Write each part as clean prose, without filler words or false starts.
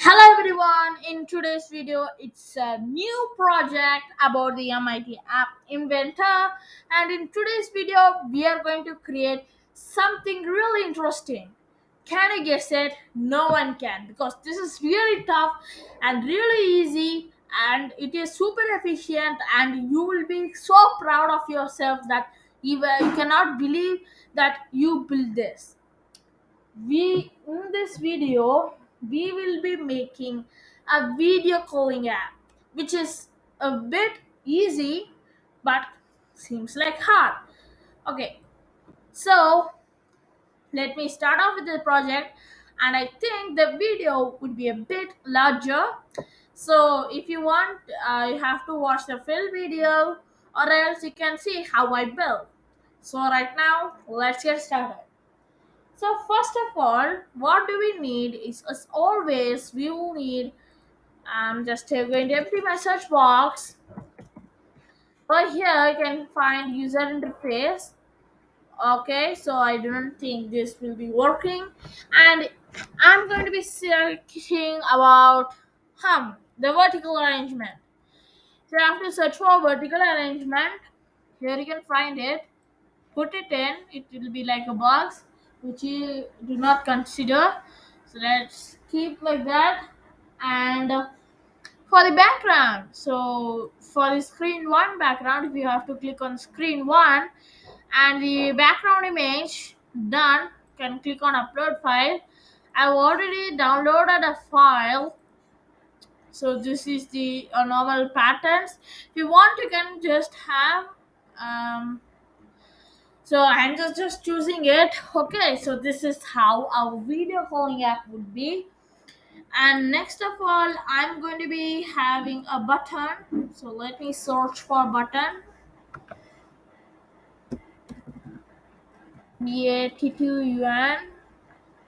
Hello everyone, in today's video it's a new project about the MIT app inventor, and in today's video we are going to create something really interesting. Can you guess it? No one can, because this is really tough and really easy, and it is super efficient, and you will be so proud of yourself that you cannot believe that you built this. We in this video we will be making a video calling app, which is a bit easy but seems like hard. Okay, so let me start off with the project, and I think the video would be a bit larger. So if you want, you have to watch the full video, or else you can see how I build. So right now let's get started. So first of all, what do we need is, as always, we will need. I'm just going to empty my search box. Over here, you can find user interface. Okay, so I don't think this will be working, and I'm going to be searching about the vertical arrangement. So you have to search for vertical arrangement. Here you can find it. Put it in, it will be like a box which you do not consider. So let's keep like that. And for the background, so for the screen one background, if you have to click on screen one, and the background image done, can click on upload file. I've already downloaded a file. So this is the normal patterns. If you want, you can just have um, so I'm just choosing it. Okay, so this is how our video calling app would be. And next of all, I'm going to be having a button. So let me search for button. BATTUN.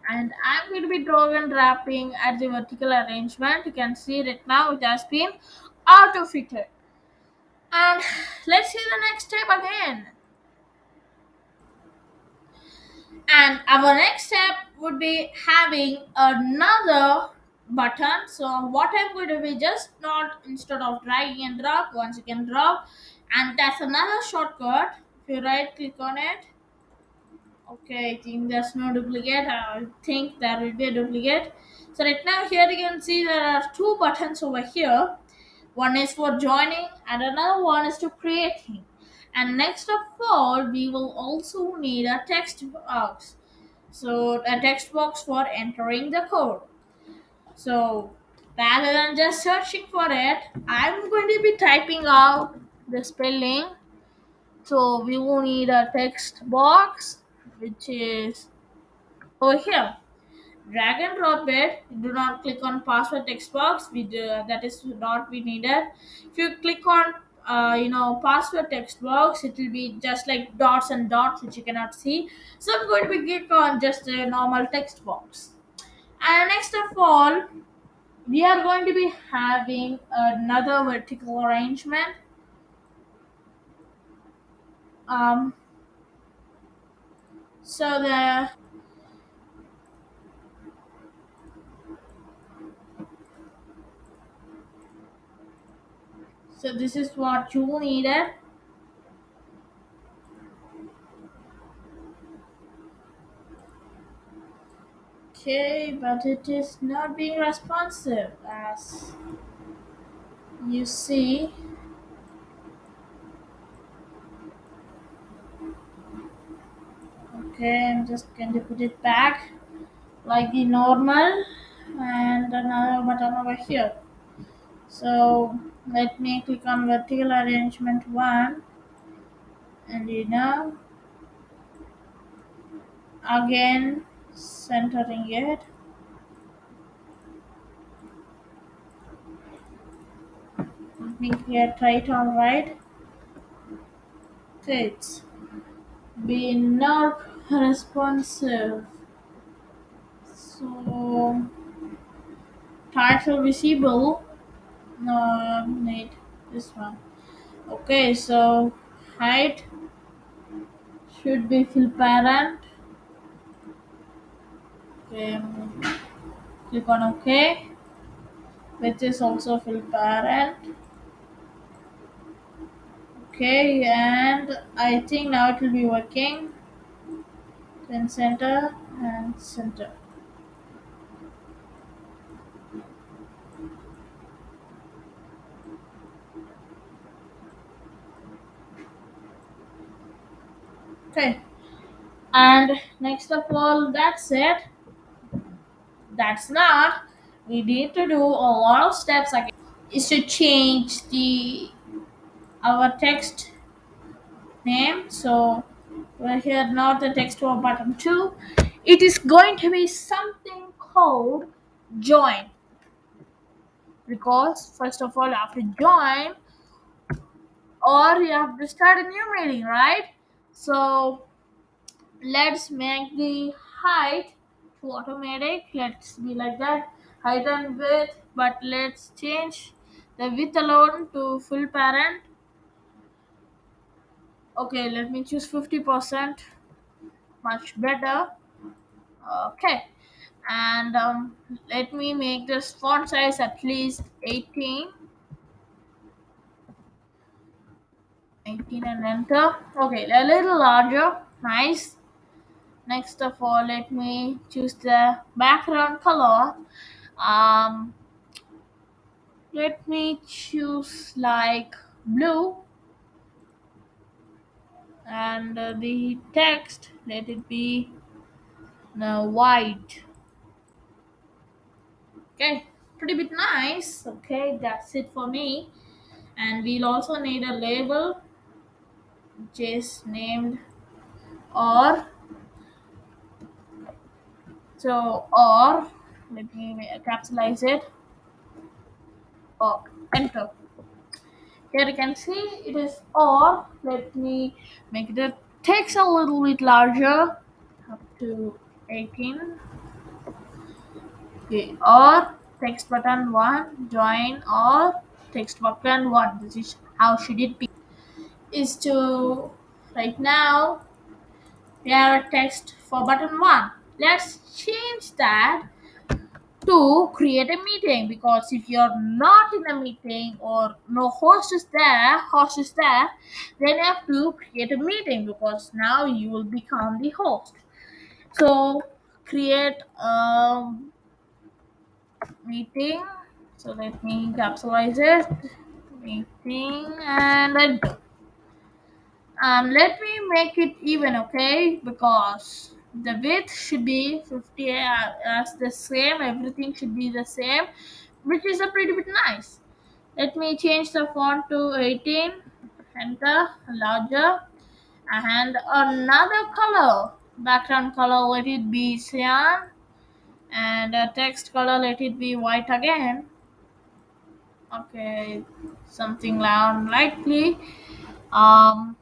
And I'm going to be drawing and wrapping at the vertical arrangement. You can see that now it has been auto fitted. And let's see the next step again. And our next step would be having another button. So what I'm going to be, just not instead of dragging and drop, once you can drop, and that's another shortcut. If you right click on it, okay, I think there's no duplicate. I think there will be a duplicate. So right now here you can see there are two buttons over here. One is for joining and another one is to creating. And next of all, we will also need a text box. So a text box for entering the code. So rather than just searching for it, I'm going to be typing out the spelling. So we will need a text box, which is over here. Drag and drop it. Do not click on password text box. That is not be needed. If you click on password text box, it will be just like dots and dots which you cannot see. So I'm going to be click on just a normal text box. And next of all, we are going to be having another vertical arrangement. Um, so the so this is what you needed. Okay, but it is not being responsive as you see. Okay, I'm just going to put it back like the normal, and another button over here. So let me click on vertical arrangement one, and again centering it. Let me get right on right. Okay, it's be not responsive. So title visible. No, need this one. Okay, so height should be fill parent. Okay, click on OK. which is also fill parent. Okay, and I think now it will be working. Then center and center. Okay, and next of all, that's it. That's not. We need to do a lot of steps again. Is to change the our text name. So we're here now the text for button 2. It is going to be something called join, because first of all you have to join or you have to start a new meeting, right? So let's make the height to automatic. Let's be like that, height and width, but let's change the width alone to full parent. Okay, let me choose 50%, much better. Okay, and let me make this font size at least 18, 18 and enter. Okay, a little larger, nice. Next of all, let me choose the background color. um let me choose like blue, and the text, let it be white. Okay, pretty bit nice. Okay, that's it for me. And we'll also need a label which is named or. So or, let me capitalize it, or enter. Here you can see it is or. Let me make the text a little bit larger, up to 18. Okay, or text button 1, join, or text button 1. This is how should it be. Is to right now we have a text for button 1. Let's change that to create a meeting, because if you're not in a meeting or no host is there, then you have to create a meeting, because now you will become the host. So create a meeting. So let me capitalize it, meeting, and enter. Let me make it even, okay, because the width should be 50 as the same, everything should be the same, which is a pretty bit nice. Let me change the font to 18, enter, larger, and another color, background color, let it be cyan, and text color, let it be white again. Okay, something loud lightly. um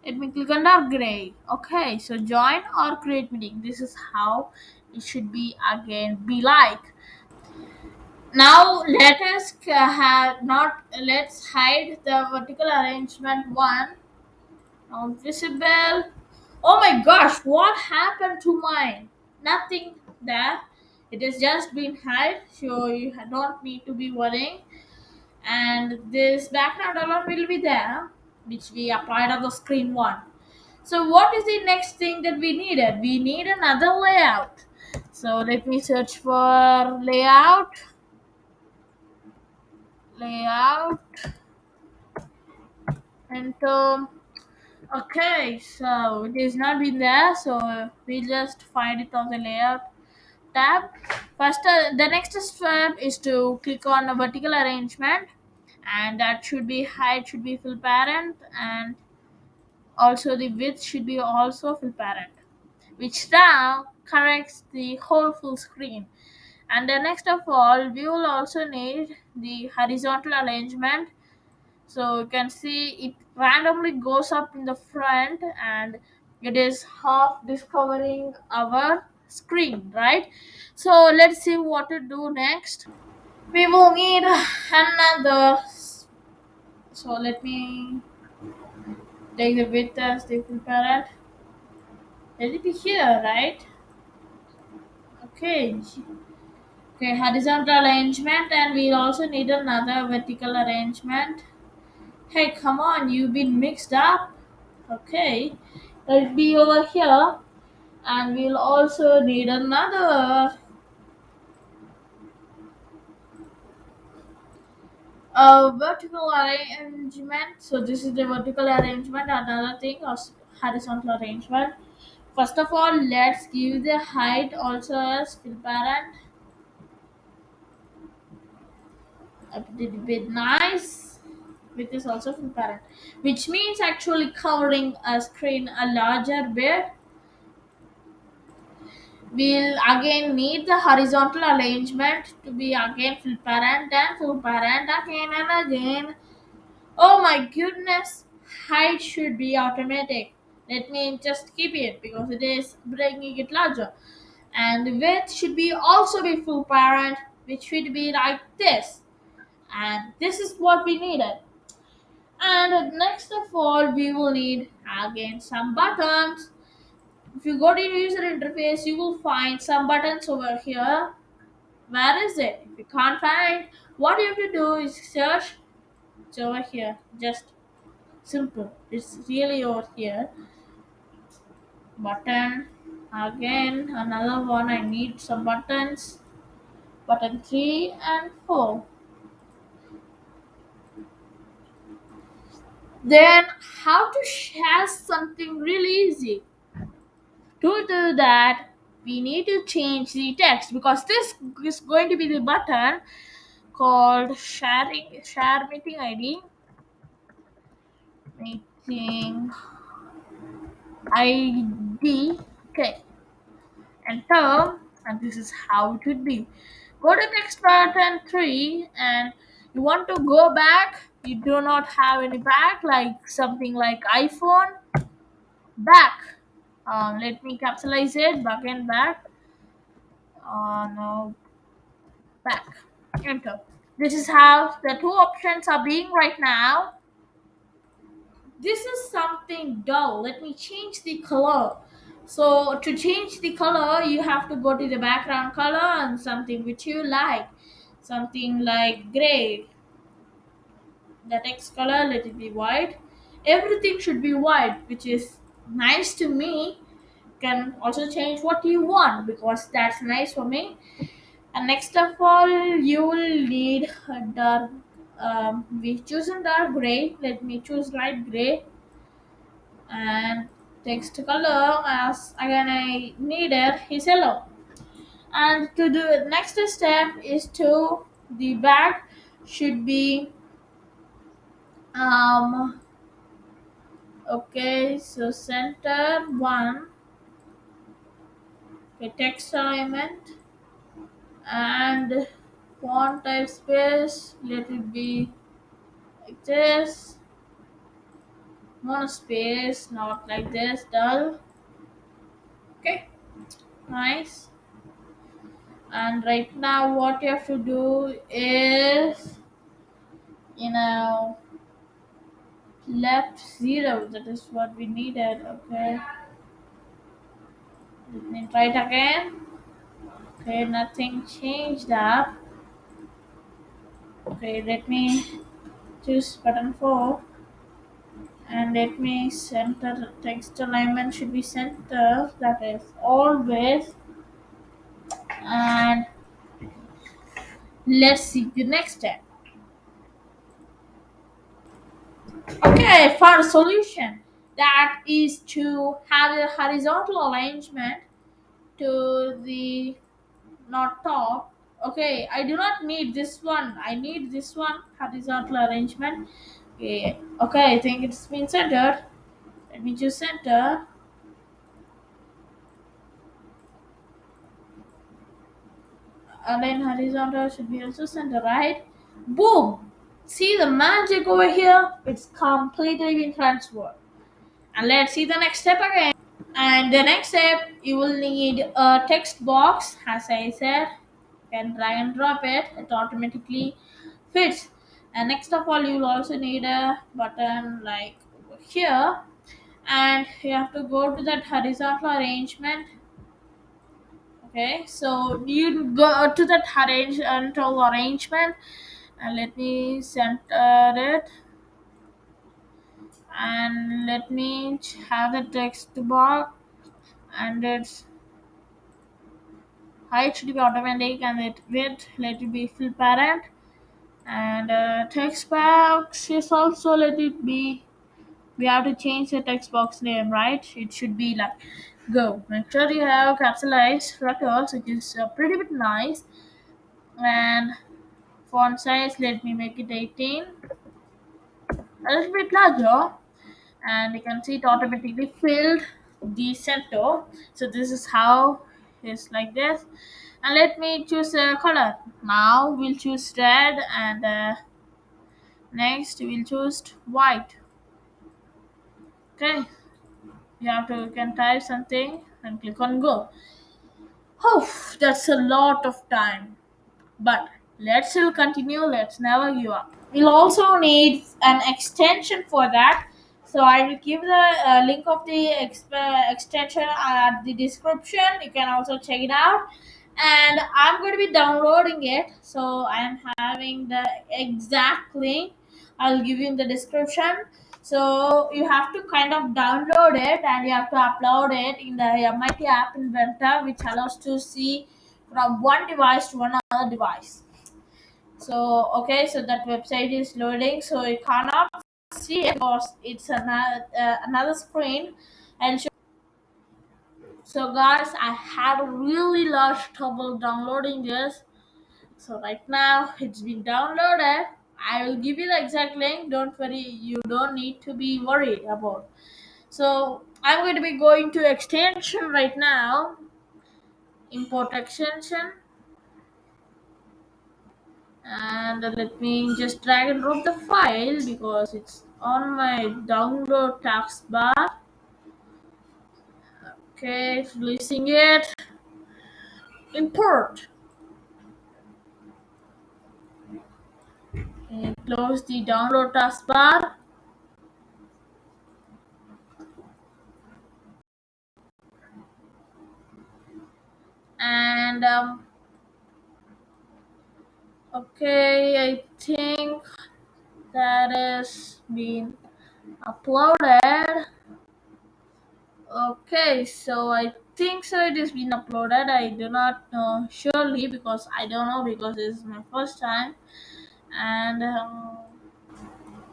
Let me click on dark gray. Okay, so join or create meeting. This is how it should be again. Be like. Now let us have not. Let's hide the vertical arrangement one. Not visible. Oh my gosh! What happened to mine? Nothing there. It has just been hide, so you don't need to be worrying. And this background alone will be there, which we applied on the screen one. So what is the next thing that we needed? We need another layout. So let me search for layout, and okay, so it is not been there, so we just find it on the layout tab. First, the next step is to click on a vertical arrangement, and that should be height, should be full parent, and also the width should be also full parent, which now corrects the whole full screen. And then next of all, we will also need the horizontal arrangement. So you can see it randomly goes up in the front, and it is half discovering our screen, right? So let's see what to do next. We will need another. So let me take the width as the full parent. Let it be here, right? Okay. Okay, horizontal arrangement, and we'll also need another vertical arrangement. Hey, come on, you've been mixed up. Okay, it'll be over here, and we'll also need another vertical arrangement. So this is the vertical arrangement. Another thing, horizontal arrangement. First of all, let's give the height also as fill parent. A little bit nice. With this also fill parent, which means actually covering a screen a larger bit. We'll again need the horizontal arrangement to be again fill parent and fill parent again and again. Oh my goodness, height should be automatic. Let me just keep it because it is bringing it larger. And width should be also be full parent, which should be like this. And this is what we needed. And next of all, we will need again some buttons. If you go to your user interface, you will find some buttons over here. Where is it? If you can't find, what you have to do is search. It's over here. Just simple. It's really over here. Button. Again, another one. I need some buttons. Button 3 and 4. Then, how to share something really easy. To do that, we need to change the text because this is going to be the button called share meeting ID meeting ID. Okay, enter, and this is how it would be. Go to text button 3, and you want to go back. You do not have any back like something like iPhone back. Let me capitalize it back and back. No, back. Enter. This is how the two options are being right now. This is something dull. Let me change the color. So to change the color, you have to go to the background color and something which you like. Something like gray. The text color, let it be white. Everything should be white, which is nice to me. Can also change what you want because that's nice for me. And next of all, you will need a dark. We chosen dark gray. Let me choose light gray and text color as again I needed is yellow. And to do next step is to the back should be um okay, so center one, okay, text alignment and font type space, let it be like this, monospace, not like this dull. Okay, nice. And right now what you have to do is, you know, left 0, that is what we needed. Okay, let me try it again. Okay, nothing changed up. Okay, let me choose button 4 and let me center. Text alignment should be center, that is always. And let's see the next step. Okay, for a solution, that is to have a horizontal arrangement to the not top. Okay, I do not need this one. I need this one horizontal arrangement. Okay, I think it's been centered. Let me choose center. Align horizontal should be also center, right? Boom! See the magic over here? It's completely been transferred. And let's see the next step again. And the next step, you will need a text box. As I said, you can drag and drop it. It automatically fits. And next of all, you will also need a button like over here. And you have to go to that horizontal arrangement. Okay, so you go to that arrangement, and let me center it, and let me have the text box, and its height should be automatic, and it width let it be fill parent, and text box is also let it be. We have to change the text box name, right? It should be like go. Make sure you have capitalized letters, which is pretty bit nice, and font size let me make it 18, a little bit larger, and you can see it automatically filled the center. So this is how it's like this, and let me choose a color. Now we'll choose red, and next we'll choose white. Okay, you can type something and click on go. Oh, that's a lot of time. But let's still continue, let's never give up. We'll also need an extension for that. So I will give the link of the extension at the description. You can also check it out. And I'm going to be downloading it. So I am having the exact link. I'll give you in the description. So you have to kind of download it, and you have to upload it in the MIT App Inventor, which allows to see from one device to another device. So okay, so that website is loading, so you cannot see it because it's another screen. And so guys, I had a really large trouble downloading this. So right now it's been downloaded. I will give you the exact link. Don't worry, you don't need to be worried about. So I'm going to be going to extension right now. Import extension, and let me just drag and drop the file because it's on my download taskbar. Okay, it's releasing it. Import. Okay, close the download taskbar, and okay, I think that is been uploaded. Okay, so I think so it is been uploaded. I do not know surely because I don't know because this is my first time. And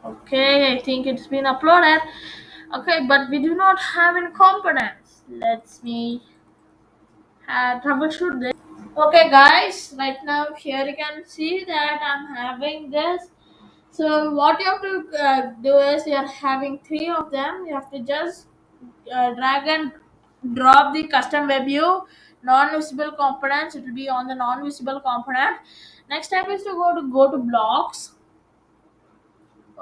okay, I think it's been uploaded. Okay, but we do not have any components. Let me troubleshoot this. Okay, guys, right now here you can see that I'm having this. So what you have to do is you're having three of them. You have to just drag and drop the custom web view non-visible components. It will be on the non-visible component. Next step is to go to blocks.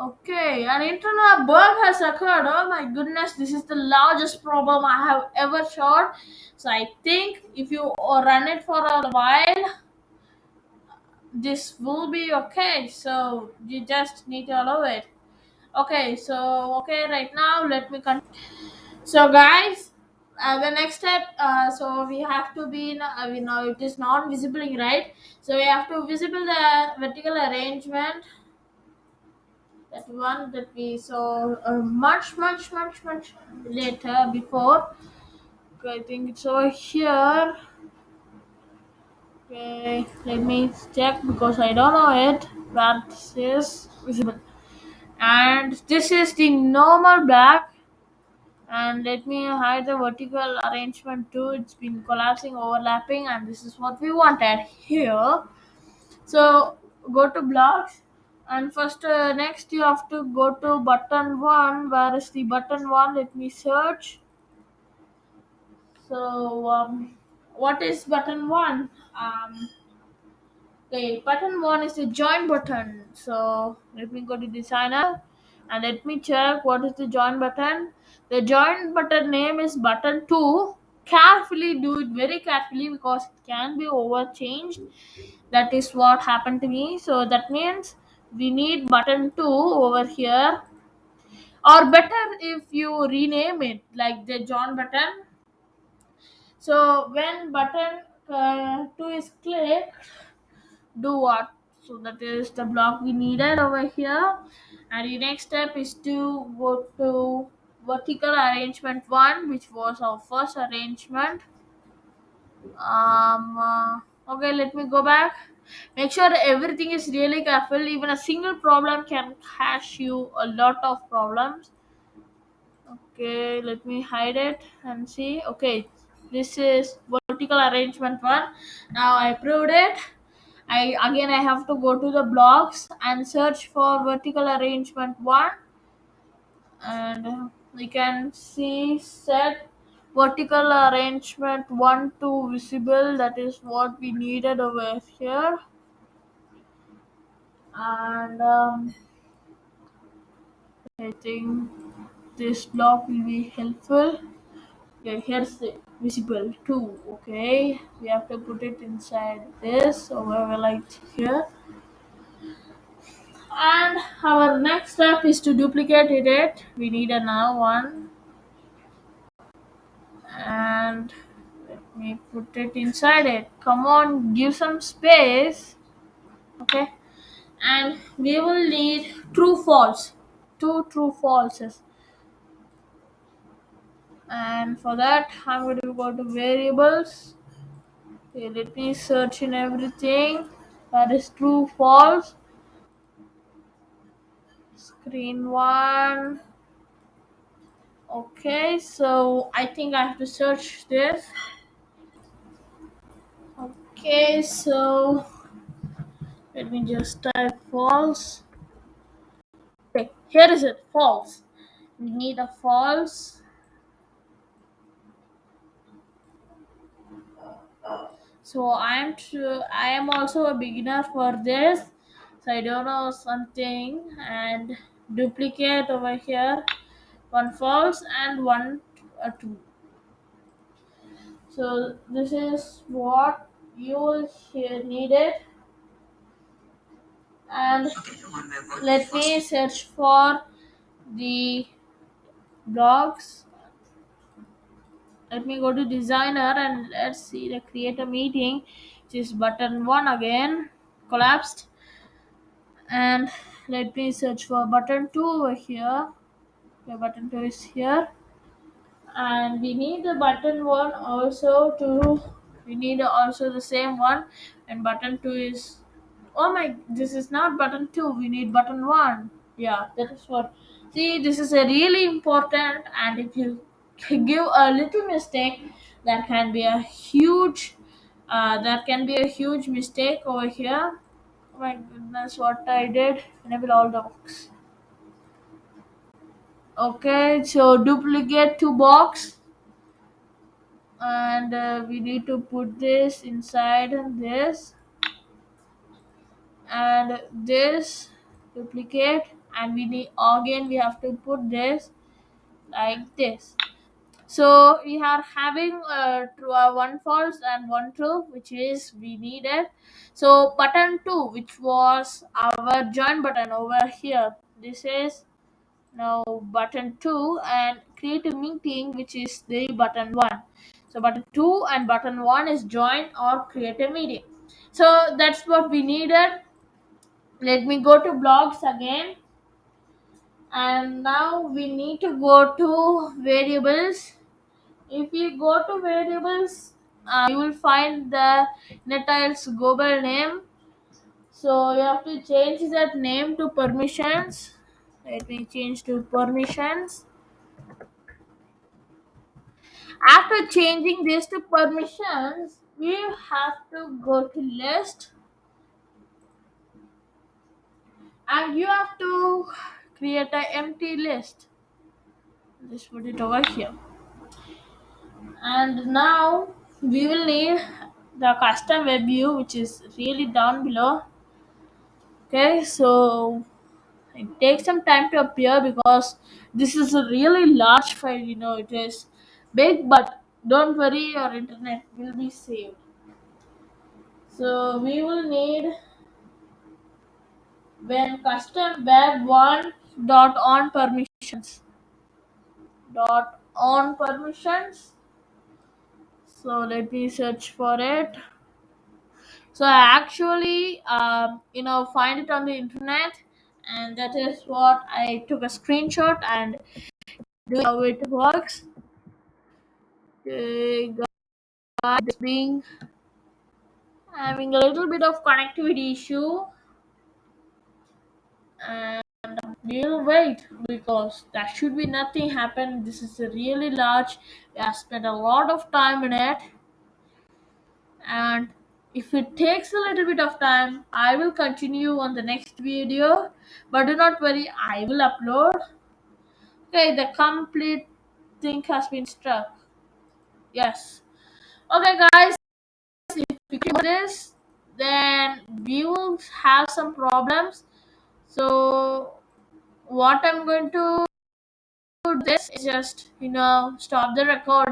Okay, an internal bug has occurred. Oh my goodness, this is the largest problem I have ever showed. So I think if you run it for a while, this will be okay. So you just need to allow it. Okay, so okay, right now let me continue. So guys, the next step. So we have to be. We know it is not visible, right? So we have to visible the vertical arrangement. That one that we saw much later before. Okay, I think it's over here. Okay, let me check because I don't know it. That is visible, and this is the normal black. And let me hide the vertical arrangement too. It's been collapsing, overlapping, and this is what we wanted here. So go to blocks, and first next you have to go to button one. Where is the button one? Let me search. So what is button one? Okay, button one is the join button. So let me go to designer, and let me check what is the join button. The join button name is button two. Carefully do it very carefully because it can be overchanged. That is what happened to me. So that means we need button two over here, or better if you rename it like the John button. So when button 2 is click, do what? So that is the block we needed over here. And the next step is to go to vertical arrangement 1, which was our first arrangement. Okay, let me go back. Make sure everything is really careful. Even a single problem can cause you a lot of problems. Okay, let me hide it and see. Okay, this is vertical arrangement 1. Now I proved it. I have to go to the blocks and search for vertical arrangement 1, and we can see set vertical arrangement 1 to visible. That is what we needed over here. And I think this block will be helpful. Yeah, here's the visible too. Okay, we have to put it inside this over like here. And our next step is to duplicate it. We need another one, and let me put it inside it. Come on, give some space. Okay, and we will need true false, two true falses. And for that, I'm going to go to variables. Okay, let me search in everything. That is true false. Screen one. Okay, so I think I have to search this. Okay, so let me just type false. Okay, here is it, false. We need a false. So I am also a beginner for this. So I don't know something, and duplicate over here. One false and one true. So this is what you will need it. And let me search for the blogs. Let me go to designer and let's see the create a meeting, which is button 1 again, collapsed. And let me search for button 2 over here. Okay, button 2 is here. And we need the button 1 also to, we need also the same one. And button 2 is, oh my, this is not button 2, we need button 1. Yeah, that is what. See, this is a really important, and if you give a little mistake, that can be a huge mistake over here. Oh my goodness, what I did. Enable all docs. Okay, so duplicate two box, and we need to put this inside this, and this duplicate, and we have to put this like this. So we are having one false and one true, which is we needed. So button 2, which was our join button over here, this is now button 2, and create a meeting, which is the button 1. So button 2 and button 1 is join or create a meeting. So that's what we needed. Let me go to blogs again, and now we need to go to variables. If you go to variables, you will find the NetTiles global name. So you have to change that name to permissions. Let me change to permissions. After changing this to permissions, we have to go to list, and you have to create an empty list. Just put it over here. And now we will need the custom web view, which is really down below. Okay, so it takes some time to appear because this is a really large file, it is big, but don't worry, your internet will be saved. So we will need when custom web 1 dot on permissions. So let me search for it. So I actually, find it on the internet, and that is what I took a screenshot and do how it works. Okay, guys, being having a little bit of connectivity issue, and we'll wait because there should be nothing happen. This is a really large. We have spent a lot of time in it, and if it takes a little bit of time, I will continue on the next video. But do not worry, I will upload. Okay, the complete thing has been struck. Yes. Okay, guys, if we do this, then we will have some problems. So what I'm going to do this is just stop the recording